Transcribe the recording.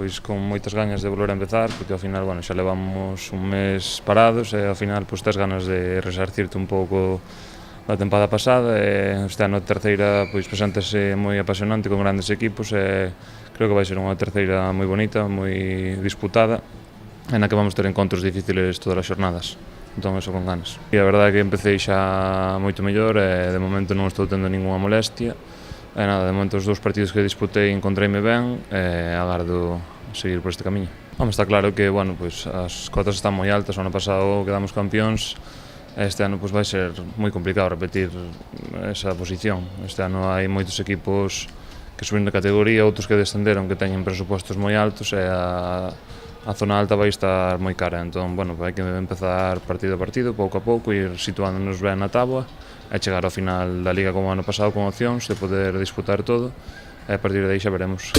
Pois con moitas gañas de volver a empezar, porque ao final, bueno, xa levamos un mes parados e ao final pois tes ganas de resarcirte un pouco da tempada pasada e este ano a terceira pois preséntase moi apasionante con grandes equipos e creo que vai ser unha terceira moi bonita, moi disputada e na que vamos ter encontros difíciles todas as xornadas. Entón, eso con ganas. E a verdade é que empecé xa moito mellor e de momento non estou tendo ningunha molestia. E nada, de momento os dous partidos que disputei encontreime ben e agardo seguir por este camiño. Está claro que, bueno, pois, as cotas están moi altas, o ano pasado quedamos campións, este ano pois, vai ser moi complicado repetir esa posición. Este ano hai moitos equipos que suben de categoría, outros que descenderon que teñen presupostos moi altos e a zona alta vai estar moi cara, entón, bueno, hai que empezar partido a partido, pouco a pouco, ir situándonos ben na táboa e chegar ao final da Liga como ano pasado con opcións de poder disputar todo e a partir de aí xa veremos.